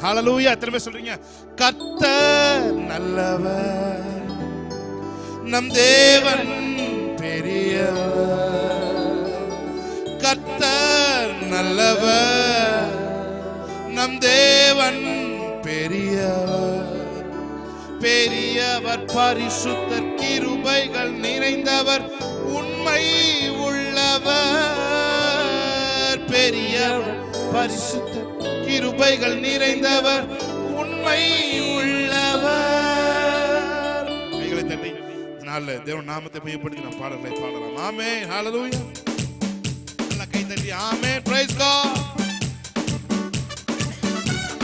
ஹல்லேலூயா. எத்தனை பேர் சொல்றீங்க? கர்த்தர் நல்லவர், நம் தேவன் பெரியவர். கர்த்தர் நல்லவர், நம் தேவன் பெரியவர். பெரியவர், பரிசுத்தர், கிருபைகள் நிறைந்தவர், உண்மை உள்ளவர். பெரியவர், பரிசுத்தர், கிருபைகள் நிறைந்தவர், உண்மை உள்ளவர். கைகளை தட்டி நாள தேவன் நாமத்தை மையப்படுத்தி நாம் பாடலை பாடலாம். ஆமென், ஹல்லேலூயா. நல்ல கை தட்டி ஆமென், பிரைஸ் காட்.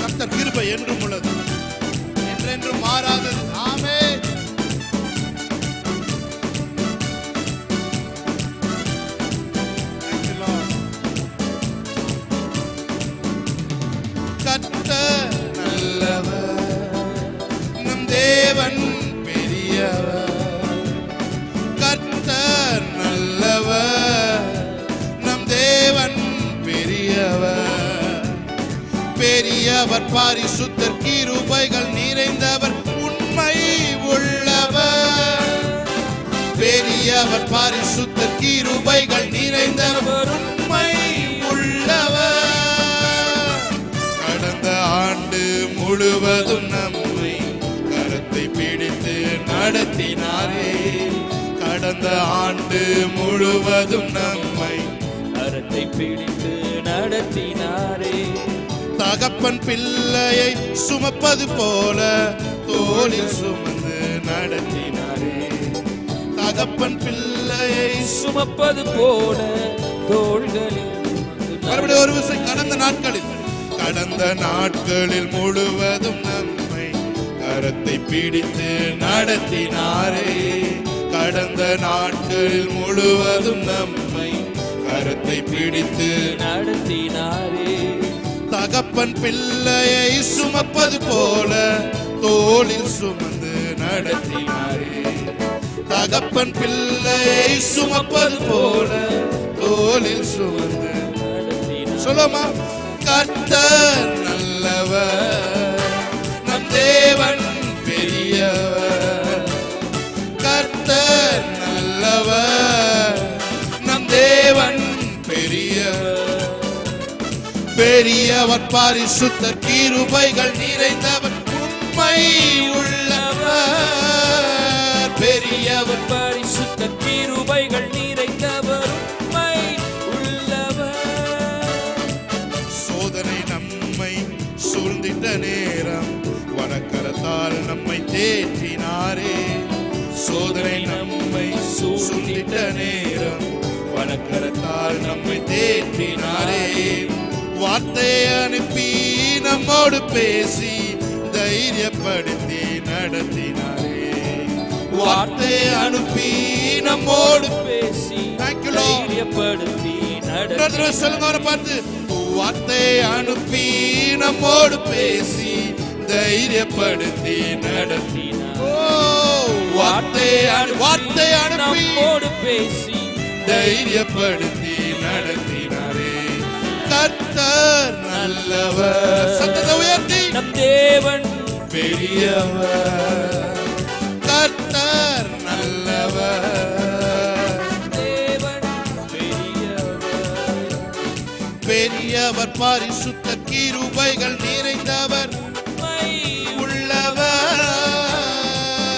கர்த்தர் கிருபை என்றும் உள்ளது, என்றென்றும் மாறாதது. ஆமென். கர்த்தர் நல்லவர், நம் தேவன் பெரியவர். கர்த்தர் நல்லவர், நம் தேவன் பெரியவர். பெரியவர், பரிசுத்தர், கிருபைகள் நிறைந்தவர், உண்மை உள்ளவர். பெரியவர், பரிசுத்தர், கிருபைகள் நிறைந்தவர், உண்மை உள்ளவர். கடந்த ஆண்டு முழுவதும் நம்மை கரத்தை பிடித்து நடத்தினாரே. கடந்த ஆண்டு முழுவதும் நம்மை கரத்தை பிடித்து நடத்தினாரே. தகப்பன் பிள்ளையை சுமப்பது போல தோளில் சுமந்து நடத்தினாரே. தகப்பன் பிள்ளையை சுமப்பது போல தோள்களில். மறுபடியும் ஒரு விஷயம், கடந்த நாட்களில் முழுவதும் நம்மை கரத்தை பிடித்து நடத்தினாரே. கடந்த நாட்களில் முழுவதும் நம்மை கரத்தை பிடித்து நடத்தினாரே. தகப்பன் பிள்ளையை சுமப்பது போல தோளில் சுமந்து நடத்தினாரே. தகப்பன் பிள்ளையை சுமப்பது போல தோளில் சுமந்து சொல்லுமா. கர்த்தர் நல்லவர், நம் தேவன் பெரியவர். கர்த்தர் நல்லவர், நம் தேவன் பெரியவர். பெரியவர், பரிசுத்தர், கிருபைகள் நிறைந்தவர், உண்மை உள்ளவர். பெரியவர், பரிசுத்தர், கிருபைகள் நிறைந்தவர், உண்மை உள்ளவர். சோதனை நம்மை சூழ்ந்திட்ட நேரம் வடக்கரத்தால் நம்மை தேற்றினாரே. சோதனை நம்மை சூழ்ந்திட்ட நேரம் வடக்கரத்தால் நம்மை தேற்றினாரே. வார்த்தையை அனுப்பி நம்மோடு பேசி தைரியப்படுத்தி நடத்தினாரே. வார்த்தையை அனுப்பி நம்மோடு பேசி தைரியப்படுத்தி நடத்தி சொல்லுங்க பார்த்து. வார்த்தையை அனுப்பி நம்மோடு பேசி தைரியப்படுத்தி நடத்தினார். வார்த்தையை அனுப்பி நம்மோடு பேசி தைரியப்படுத்தி நடத்தினாரே. கர்த்தர் நல்லவர், சத்தத்தை உயர்த்தி நம் தேவன் பெரியவர். கர்த்தர் நல்லவர், தேவன் பெரியவர். பெரியவர், பரிசுத்தர், கிருபைகள் நிறைந்தவர், உண்மை உள்ளவர்.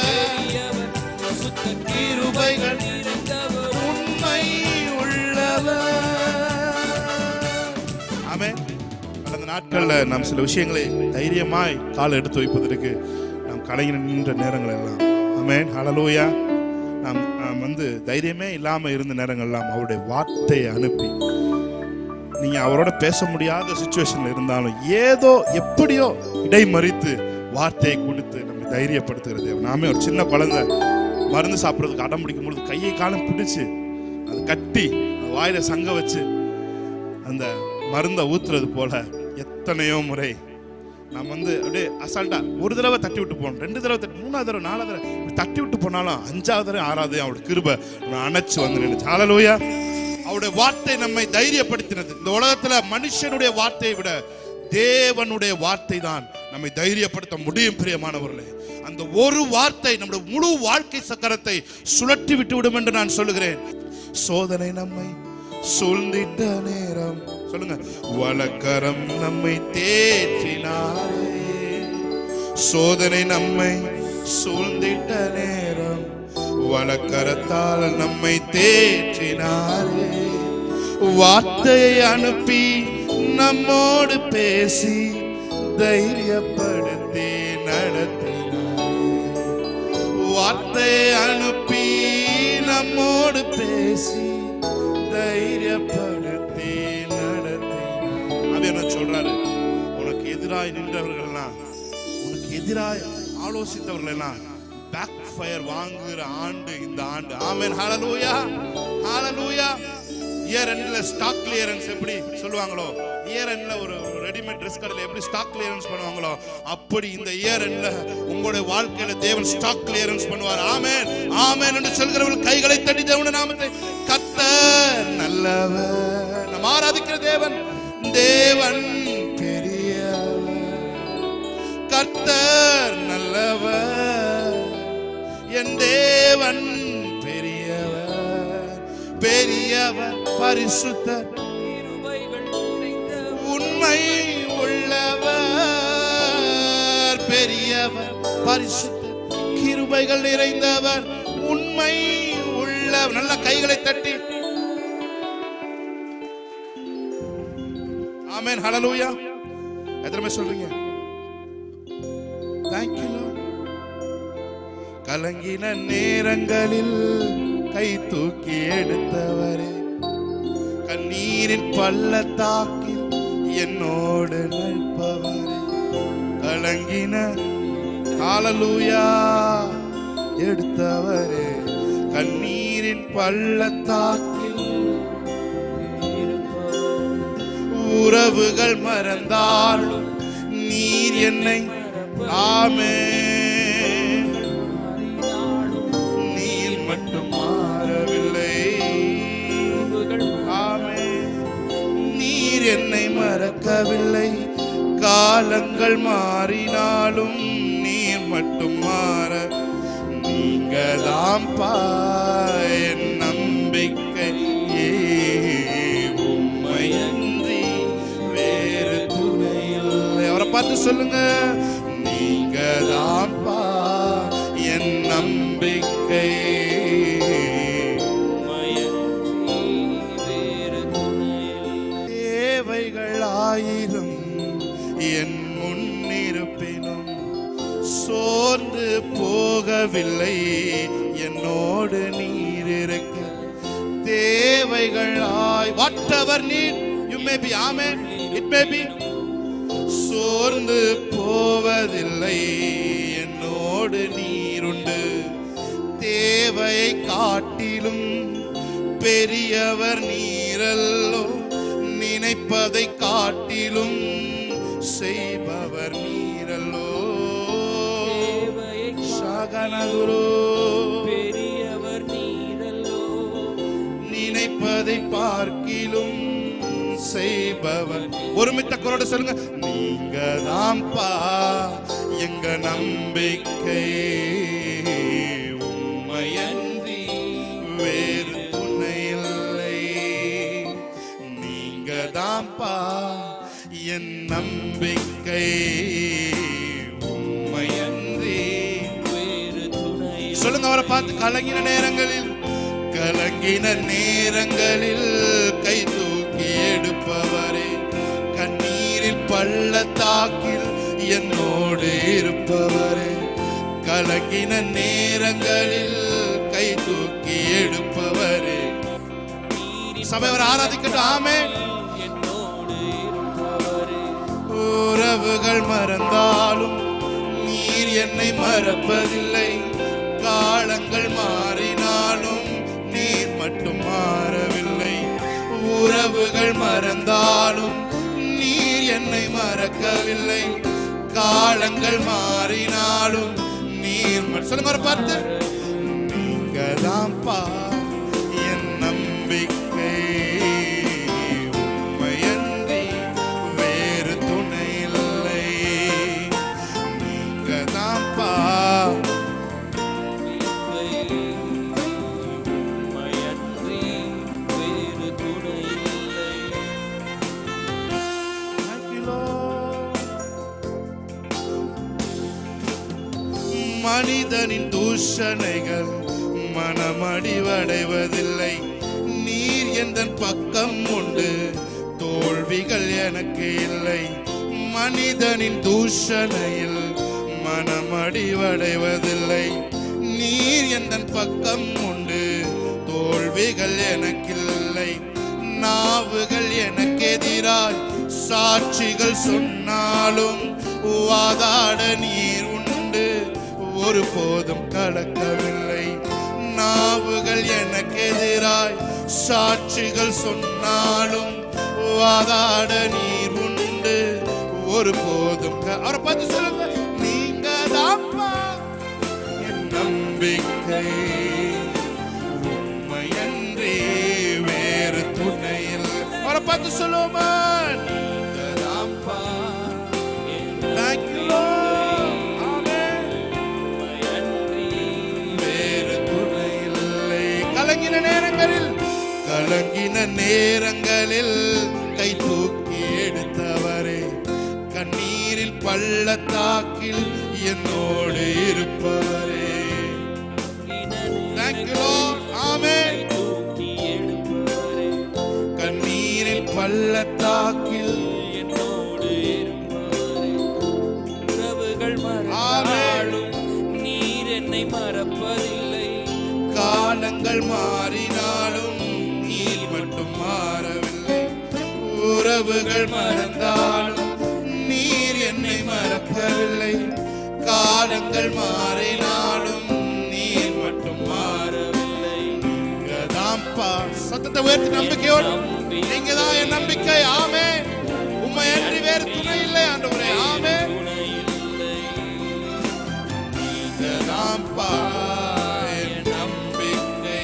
பெரியவர், பரிசுத்தர், கிருபைகள் நிறைந்தவர், உண்மை உள்ளவர். ஆமென். கடந்த நாட்கள்ல நாம் சில விஷயங்களை தைரியமாய் கால் எடுத்து வைப்பதற்கு நாம் கலைஞர் நின்ற நேரங்கள் எல்லாம், ஆமென், ஹல்லேலூயா, நாம் தைரியமே இல்லாம இருந்த நேரங்கள்லாம் அவருடைய வார்த்தையை அனுப்பி, நீங்க அவரோட பேச முடியாத சிச்சுவேஷன்ல இருந்தாலும் ஏதோ எப்படியோ இடைமறித்து வார்த்தையை கொடுத்து நம்ம தைரியப்படுத்துகிறது. நாமே ஒரு சின்ன குழந்தை மருந்து சாப்பிட்றதுக்கு அடம் பிடிக்கும் பொழுது கையை காலம் பிடிச்சு அது கட்டி வாயில சங்க வச்சு அந்த மருந்தை ஊத்துறது போல எத்தனையோ முறை நாம் அப்படியே அசால்ட்டா ஒரு தடவை தட்டி விட்டு போனோம், 2 தடவை தட்டி, 3ஆவது தடவை, 4ஆவது தடவை தட்டி விட்டு போனாலும் 5ஆவது தடவை 6ஆவது அவருடைய கிருபை அணைச்சு வந்து நினைச்சு. ஹல்லேலூயா. அவருடைய வார்த்தை நம்மை தைரியப்படுத்தினது. இந்த உலகத்துல மனுஷனுடைய வார்த்தையை விட தேவனுடைய வார்த்தை தான் நம்மை தைரியப்படுத்த முடியும். பிரியமானவர்களே, அந்த ஒரு வார்த்தை நம்முடைய முழு வாழ்க்கை சக்கரத்தை சுழற்றி விட்டு விடும் என்று நான் சொல்லுகிறேன். சோதனை நம்மை சூழ்ந்திட்ட நேரம், சொல்லுங்க, வலக்கரம் நம்மை தேற்றினாரே. சோதனை நம்மை சூழ்ந்திட்ட நேரம், வலக்கரத்தால் நம்மை தேற்றினாரே. வார்த்தையை அனுப்பி நம்மோடு பேசி தைரியப்படுத்தி நடத்தினாரே. வார்த்தையை அனுப்பி நம்மோடு பேசி தைரியப்படுத்தி நடத்தினார். அவன் என்ன சொல்றாரு? உனக்கு எதிராய் நின்றவர்கள்லாம், உனக்கு எதிராய் ஆலோசித்தவர்களெல்லாம் பேக் ஃபயர் வாங்குகிற ஆண்டு இந்த ஆண்டு. ஆமென், ஹalleluya, ஹalleluya. இயர் எண்ட்ல ஸ்டாக் கிளியரன்ஸ் எப்படி சொல்லுவாங்களோ, இயர் எண்ட்ல ஒரு ரெடிமேட் ட்ரெஸ் கடையில் எப்படி ஸ்டாக் கிளியரன்ஸ் பண்ணுவாங்களோ, அப்படி இந்த இயர் எண்ட்ல உங்களுடைய வாழ்க்கையில தேவன் ஸ்டாக் கிளியரன்ஸ் பண்ணுவார். ஆமென், ஆமென் என்று சொல்கிறவர்கள் கைகளை தட்டி தேவனுடைய நாமத்தை கர்த்தர் நல்லவர். நாம் ஆராதிக்கிற தேவன், தேவன் பெரியவர், கர்த்தர் நல்லவர், என் தேவன் பெரியவர், பெரியவர், பரிசுத்தர், உண்மை உள்ளவர், பெரியவர், பரிசுத்தர், கிருபைகள் நிறைந்தவர், உண்மை உள்ளவர். நல்ல கைகளை தட்டி ஆமென், ஹalleluya. எத்தனை சொல்றீங்க? Thank you Lord. கலங்கின நேரங்களில் கை தூக்கி எடுத்தவரே, கண்ணீரின் பள்ளத்தாக்கில் என்னோடு நிற்பவரே, கலங்கின ஹalleluya எடுத்தவரே, கண்ணீரின் பள்ளத்தாக்கில் உறவுகள் மறந்தாலும் நீர் என்னை, ஆமென், நீர் மட்டும் மாறவில்லை, ஆமென், நீர் என்னை மறக்கவில்லை, காலங்கள் மாறினாலும் நீர் மட்டும் மாற, நீங்க தான் என் நம்பிக்கை, உம்மையன்றி வேறு துணை இல்லை. அவரை பார்த்து சொல்லுங்க, நீங்க தான் என் நம்பிக்கை, தேவைகள் ஆயிரம் என் முன்னிருப்பினும் சோர்ந்து போகவில்லை, என்னோடு நீர் இருக்க. தேவைகள் whatever need you may be, amen, it may be, சோர்ந்து போவதில்லை, என்னோடு நீருண்டு. தேவையை காட்டிலும் பெரியவர் நீரல்லோ, நினைப்பதை காட்டிலும் செய்பவர் நீரல்லோ, சகனகுரு பெரியவர் நீரல்லோ, நினைப்பதை பார்க்கிலும் செய்பவர். ஒருமித்த குரலோடு சொல்லுங்க, நீங்க தான்ப்பா எங்க நம்பிக்கை, உம்மையன்றி வேறு துணை இல்லை, நீங்க தான்ப்பா என் நம்பிக்கை, உம்மையன்றி வேறு துணை. சொல்லுங்க அவரை பார்த்து, கலங்கின நேரங்களில், கலங்கின நேரங்களில் கை தூக்கி எடுப்பவரே, கண்ணீரில் பள்ளத்தாக்கில் என்னோடு இருப்பவரே, கலங்கின நேரங்களில் கை தூக்கி எடுப்பவரே. சபை அவர் ஆராதிக்கட்டும். ஆமென். என்னோடு இருப்பவரே, உறவுகள் மறந்தாலும் நீர் என்னை மறப்பதில்லை, காலங்கள் மாறினாலும் நீர் மட்டும் மாறவில்லை, உறவுகள் மறந்தாலும் நீர் என்னை மறக்கவில்லை, காலங்கள் மாறினாலும் நீர் சொல்லுங்க பார்த்து, நீங்க தான்ப்பா என் நம்பிக்கை, உம்மையன்றி வேறு துணை இல்லை, மனிதனின் தூஷணைகள் மனமடிவடைவதில்லை. நீர் எந்தன் பக்கம் உண்டு, தோல்விகள் எனக்கு இல்லை. மனிதனின் தூஷணையில் மனமடிவடைவதில்லை. நீர் எந்தன் பக்கம் உண்டு, தோல்விகள் எனக்கில்லை. நாவுகள் எனக்கு எதிராய் சாட்சிகள் சொன்னாலும் வாதாட நீர் உண்டு, ஒருபோதும் கலக்கவில்லை. நாவுகள் எனக்கு எதிராய் சாட்சிகள் சொன்னாலும் வாதாட நீர் உண்டு, ஒருபோதும் அவரை பார்த்து சொல்லுங்க, நீங்க தான்ப்பா என் நம்பிக்கை, உண்மையன்றி வேறு துணையில். அவரை பார்த்து சொல்லுவோமா, நீங்க தான்ப்பா வேறு துணையில்லை. கலங்கின நேரங்களில் கை தூக்கி எடுத்தவரே, கண்ணீரில் பள்ளத்தாக்கில் என்னோடு இருப்பவரே. Thank you Lord. Amen. கண்ணீரில் பள்ளத்தாக்கில் என்னோடு இருப்பவரே. உறவுகள் மறந்தாலும் நீர் என்னை மறப்பதில்லை. காலங்கள் மாறினாலும் நீர் மட்டும் மாறவில்லை. உறவுகள் மறந்தாலும் நீர் என்னை மறக்கவில்லை. காலங்கள் மாறினாலும் நீர் மட்டும் மாறவில்லை. நீங்கதான்ப்பா. சத்தத்தை உயர்த்தி நம்பிக்கையோடு, நீங்கதான் என் நம்பிக்கை. ஆமென். உம்மை அன்றி வேறு துணை இல்லை ஆண்டவரே. ஆமென். நீங்கதான்ப்பா என் நம்பிக்கை,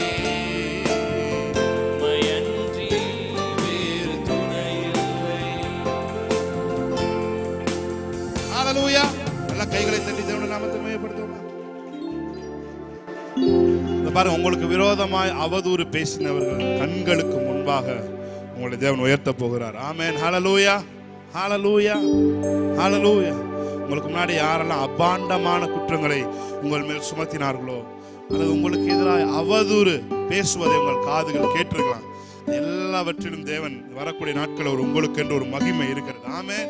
உம்மை அன்றி வேறு துணை இல்லை. ஹல்லேலூயா. நல்ல கைகளை தட்டி தேவனுடைய நாமத்தை மகிமைப்படுத்துவோமா? பாருங்க, உங்களுக்கு விரோதமாய் அவதூறு பேசினவர்கள் கண்களுக்கு முன்பாக உங்களை தேவன் உயர்த்த போகிறார். ஆமென். ஹல்லேலூயா, ஹல்லேலூயா, ஹல்லேலூயா. உங்களுக்கு முன்னாடி யாரெல்லாம் அபாண்டமான குற்றங்களை உங்கள் மேல் சுமத்தினார்களோ, அல்லது உங்களுக்கு எதிராக அவதூறு பேசுவதை உங்கள் காதுகள் கேட்டிருக்கலாம், எல்லாவற்றிலும் தேவன் வரக்கூடிய நாட்கள் ஒரு உங்களுக்கு என்று ஒரு மகிமை இருக்கிறது. ஆமென்.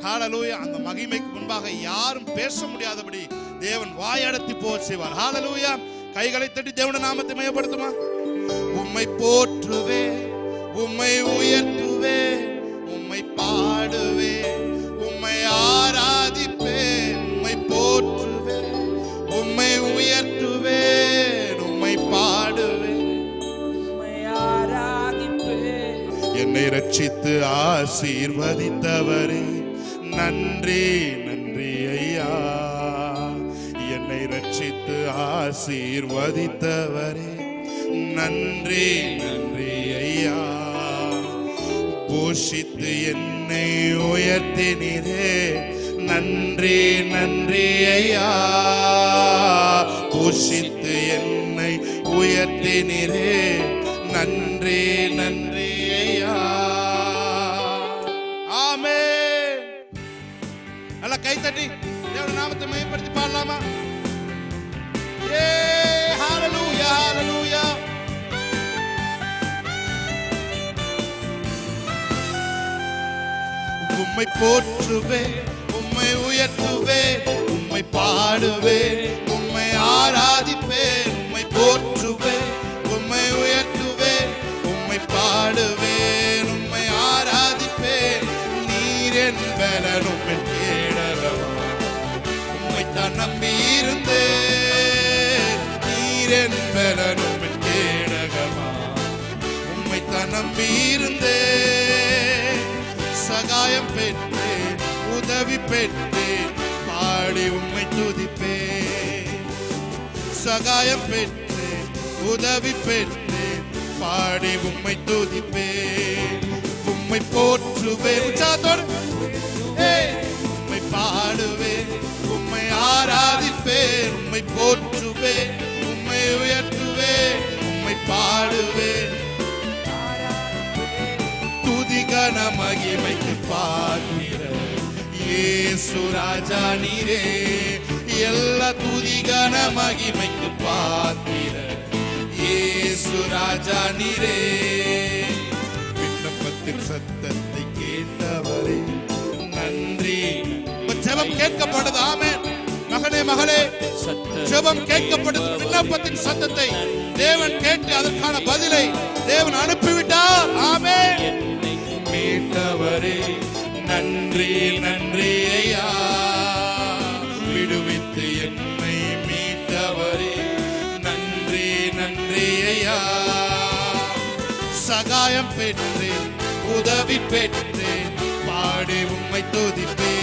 ஹல்லேலூயா. அந்த மகிமைக்கு முன்பாக யாரும் பேச முடியாதபடி தேவன் வாயடத்தி போக செய்வார். ஹல்லேலூயா. கைகளை தட்டி தேவனுடைய நாமத்தை மகிமைப்படுத்துமா? உம்மை போற்றுவே, உம்மை உயர்த்துவே, உம்மை பாடுவே, உம்மை ஆராதிப்பே. உம்மை போற்றுவே, உம்மை உயர்த்துவே, உம்மை பாடுவே, உம்மை ஆராதிப்பேன். என்னை ரட்சித்து ஆசீர்வதித்தவரே நன்றி, நன்றி ஐயா. என்னை ரட்சித்து ஆசீர்வதித்தவரே நன்றி, நன்றி ஐயா. போஷித்து என்னை உயர்த்தினீரே நன்றி, நன்றி ஐயா. போஷித்து என்னை உயர்த்தினீரே நன்றி, நன்றி ஐயா. ஆமென். நல்ல கை தட்டி தேவனுடைய நாமத்தை மகிமைப்படுத்தி பாடலாமா? ஹல்லேலூயா, ஹல்லேலூயா. உம்மை போற்றுவே, உம்மை உயர்த்துவே, உம்மை பாடுவே, உம்மை ஆராதிப்பே. உம்மை போற்றுவே, உம்மை உயர்த்துவே, உம்மை பாடுவே, உம்மை ஆராதிப்பே. நீர் என் பலன், உம்மை கேடகமா, உம்மைத்தான் நம்பி இருந்தேன். நீர் என் பலன், உம்மை கேடகமா, உம்மைத்தான் நம்பி இருந்தேன். சகாயம் பெற்றேன், உதவி பெற்றேன், பாடி உம்மை துதிப்பேன். சகாயம் பெற்றேன், உதவி பெற்றேன், பாடி உம்மை துதிப்பேன். உம்மை போற்றுவேன், உற்சாகத்தோடு உம்மை பாடுவேன், உம்மை ஆராதிப்பேன். உம்மை போற்றுவேன், உம்மை உயர்த்துவேன், உம்மை பாடுவேன். துதிகன மகிமைக்கு பாத்திர இயேசு ராஜா நீரே, எல்லா துதிகன மகிமைக்கு பாத்திர இயேசு ராஜா நீரே. விண்ணப்பத்தின் சத்தத்தை கேட்டவரே நன்றி. ஜெபம் கேட்கப்படுது. ஆமென். மகனே மகளே, ஜெபம் கேட்கப்படுது. விண்ணப்பத்தின் சத்தத்தை தேவன் கேட்டு அதற்கான பதிலை தேவன் அனுப்பிவிட்டார். ஆமென். மீட்டவரே நன்றி நன்றி ஐயா, விடுவித்து என்னை மீட்டவரே நன்றி நன்றி ஐயா. சகாயம் பெற்றேன், உதவி பெற்றேன், பாடி உம்மை துதிப்பேன்.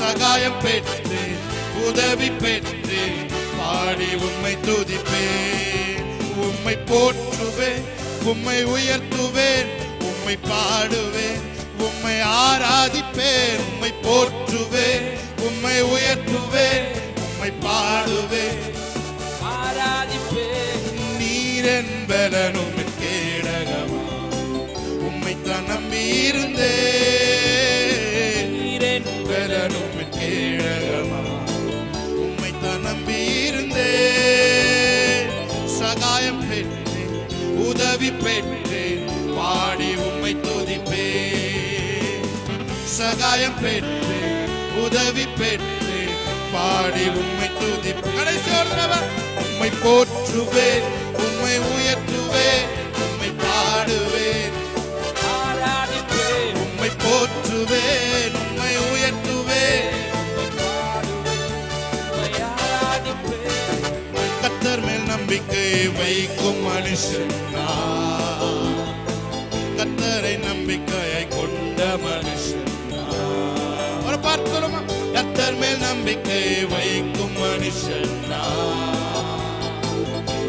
சகாயம் பெற்றேன், உதவி பெற்றேன், பாடி உம்மை துதிப்பேன். உம்மை போற்றுவேன், உம்மை உயர்த்துவேன், உம்மை பாடுவேன், உம்மை ஆராதிப்பேன். உம்மை போற்றுவேன், உம்மை உயர்த்துவேன், உம்மை பாடுவேன், ஆராதிப்பேன். நீரென் பலனும் கேடகமா, உம்மை தான் நம்பியிருந்தேன். நீரென் பலனும் கேடகமா, உம்மை தான் நம்பியிருந்தேன். சகாயம் பெற்றேன், உதவி பெற்றேன், பாடி உம்மை துதிப்பேன். சகாயம் பெற்றேன், உதவி பெற்றேன், பாடி உம்மை துதிப்பேன். கடைசி ஒரு தடவை. உம்மை போற்றுவேன், உம்மை உயர்த்துவேன், உம்மை பாடுவேன், ஆராதிப்பேன். உம்மை போற்றுவேன், உம்மை உயர்த்துவேன், உம்மை ஆராதிப்பேன். கர்த்தர் மேல் நம்பிக்கை வைக்கும் மனுஷன் நான். கர்த்தரை நம்பிக்கையை கொண்ட மனுஷன் நான். ஒரு பார்த்து சொல்லுமா. கர்த்தர் மேல் நம்பிக்கை வைக்கும் மனுஷன் நான்.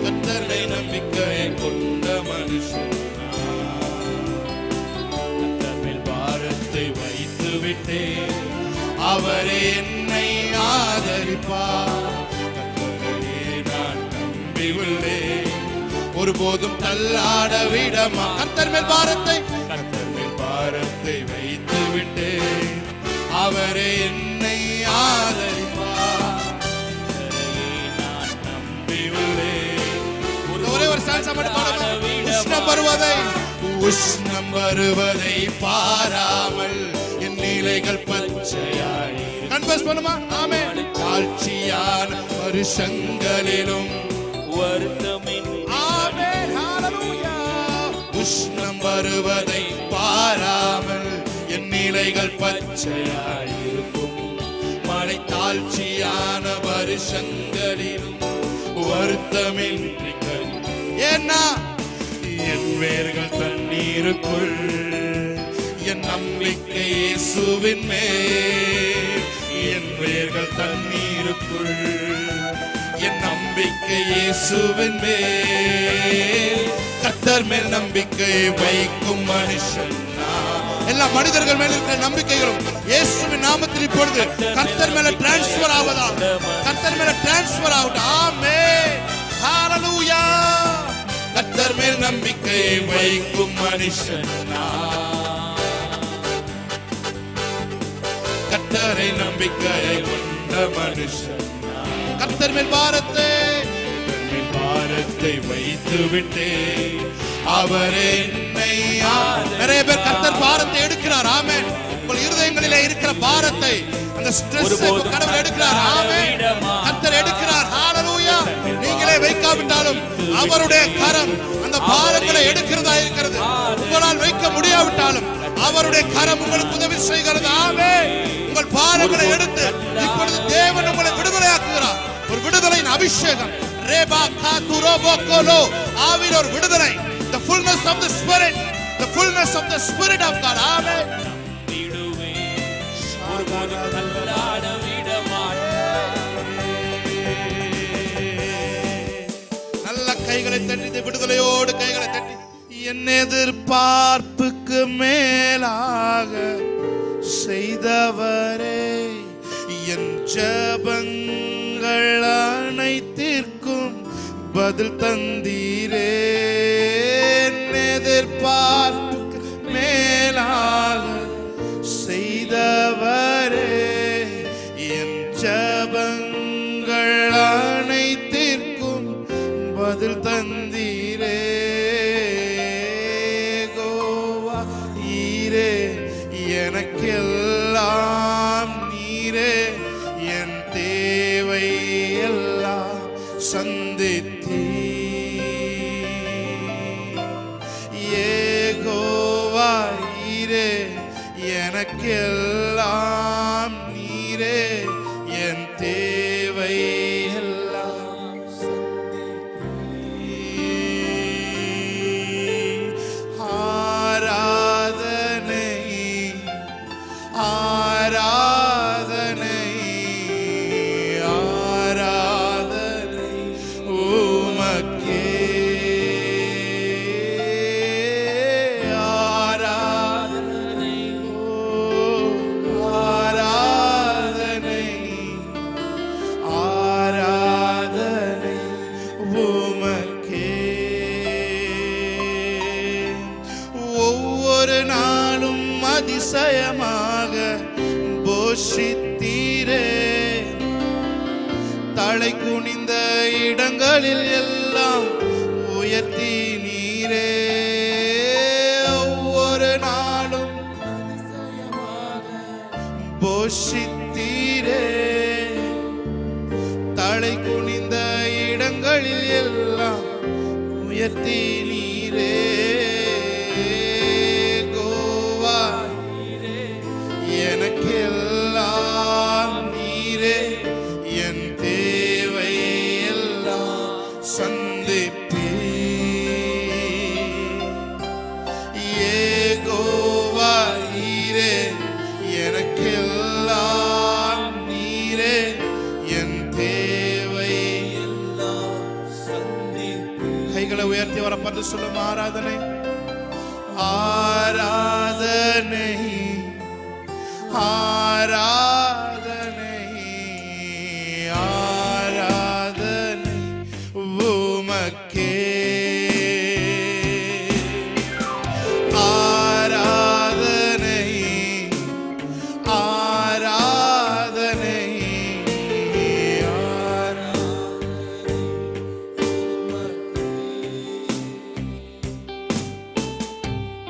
கர்த்தரை நம்பிக்கையை கொண்ட மனுஷன் நான். கர்த்தர் மேல் பாரத்தை வைத்து விட்டேன், அவரே என்னை ஆதரிப்பார். கர்த்தரையே நான் நம்பியுள்ளேன், ஒருபோதும் தள்ளாட விடமா. கர்த்தர் மேல் பாரத்தை வைத்து விட்டேன், அவரே என்னை ஆதரிப்பார். கர்த்தரையே நான் நம்பியுள்ளேன். ஒரே ஒரு சான்ஸ் மட்டும் பாடுங்க. உஷ்ணம் வருவதை பாராமல் என் நிலைகள் பச்சையாய். கன்ஃபஸ் பண்ணுமா. ஆமென். தாழ்ச்சியான வருஷங்களிலும் வருத்தமின்றி. ஆமென். ஹalleluya. உஷ்ணம் வருவதை பாராமல் என் நிலைகள் பச்சையாய் இருக்கும். மழை தாழ்ச்சியான வருஷங்களிலும் வருத்தமின்றி. ஏன்னா என் வேர்கள் தண்ணீருக்குள், என் நம்பிக்கை இயேசுவின் மேல். என் வேர்கள் தண்ணீருக்குள், என் நம்பிக்கை இயேசுவின் மேல். கர்த்தர் மேல் நம்பிக்கை வைக்கும் மனுஷன் நான். எல்லா மனிதர்கள் மேல் இருக்கிற நம்பிக்கைகளும் இயேசுவின் நாமத்தில் இப்பொழுது கர்த்தர் மேல டிரான்ஸ்பர் ஆவதா. கர்த்தர் மேல டிரான்ஸ்பர் ஆகட்டும். ஆமென். ஹalleluya. கர்த்தர் மேல் நம்பிக்கை வைக்கும் மனுஷன் நான். கர்த்தரை நம்பிக்கையை கொண்ட மனுஷன் நான். கர்த்தர் மேல் பாரத்தை வைத்து விட்டேன், அவரே என்னை. நிறைய பேர் கர்த்தர் பாரத்தை எடுக்கிறார். ஆமென். உங்கள் இருதயங்களிலே இருக்கிற பாரத்தை, அந்த ஸ்ட்ரெஸ் கடவுள் எடுக்கிறார். ஆமென். கர்த்தர் எடுக்கிறார். ஹalleluya. நீங்களே வைக்காவிட்டாலும் அவருடைய கரம் அந்த பாரங்களை எடுக்கிறதா இருக்கிறது. உங்களால் வைக்க முடியாவிட்டாலும் அவருடைய கரம் உங்களுக்கு உதவி செய்கிறது. ஆமென். உங்கள் பாரங்களை எடுத்து இப்பொழுது தேவன் உங்களை விடுதலையாக்குகிறார். ஒரு விடுதலையின் அபிஷேகம். ரேபா காதுரோபோ கோலோ. ஆவியின் ஒரு விடுதலை. The fullness of the spirit, the fullness of the spirit of God. Amen. ஒருபோதும் தள்ளாட விடமாட்டேன். நல்ல கைகளை தட்டி, விடுதலையோடு கைகளை தட்டி. என் எதிர்பார்ப்புக்கு மேலாக செய்தவரே, என் ஜெபங்கள் அனைத்திற்கும் பதில் தந்தீரே. என் எதிர்பார்ப்புக்கு மேலாக செய்தவரே, என் எனக்கெல்லாம் நீரே என் தேவை எல்லாம் ஆராதனை ஆராதனை ஆராதனை உமக்கே ஆராதனை ஆராதனை ஆராதனை உமக்கே ஒவ்வொரு நாளும் அதிசயமாக போஷித்தீரே தலை குனிந்த இடங்களில் எல்லாம் உயர்த்தி நீரே ஒவ்வொரு நாளும் போஷித்தீரே தலை குனிந்த இடங்களில் எல்லாம் உயர்த்தி நீரே கோவா எனக்கெல்லாம் நீரே என் தேவை எல்லாம் சந்திப்பே ஏகோவா நீரே எனக்கெல்லாம் நீரே என் தேவை எல்லாம் சந்திப்பே கைகளை உயர்த்தி வர பார்த்து சொல்லும் ஆராதனை ஆராதனை ஆராதனை ஆராதனை உமக்கே ஆராதனை ஆராதனை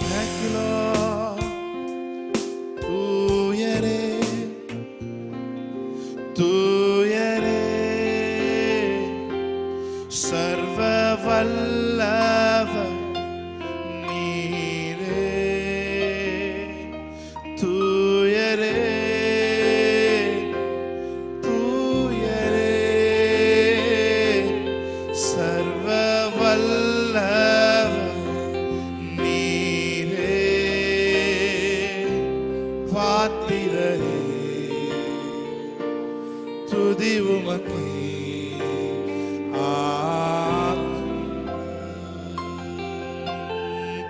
Thank you, Lord. தூயரே தூயரே சர்வ வல்லவர் நீரே தூயரே தூயரே சர்வ வல்லவர் நீரே பாத்திரரே துதி உமக்கே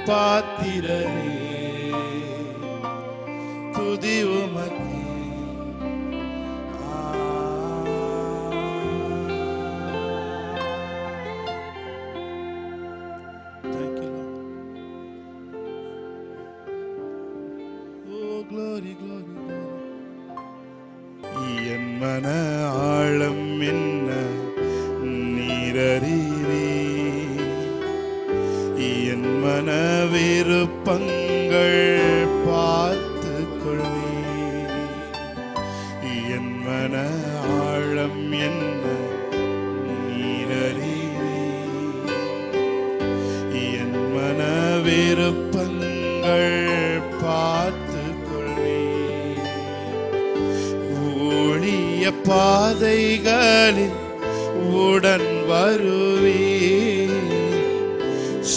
பாத்திரரே துதி உமக்கே Thank you, Lord. Oh, glory, glory, glory. என் மன ஆழம் என்ன நீரறிவே என் மன விருப்பங்கள் பார்த்து கொள்வே என் மன ஆழம் என்ன நீரறிவே என் மன விருப்பங்கள் பார்த்து கொள்வே ஊழிய பாதைகளில் உடன் வருவே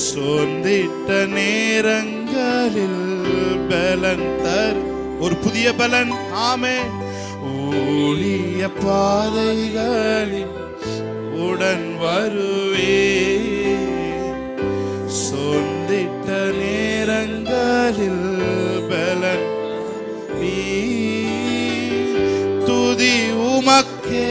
சோர்ந்திட்ட நேரங்களில் பலன் தரு ஒரு புதிய பலன் ஆமே ஊழிய பாதைகளில் உடன் வருவே சோர்ந்திட்ட நேரங்களில் பலன் துதி உமக்கே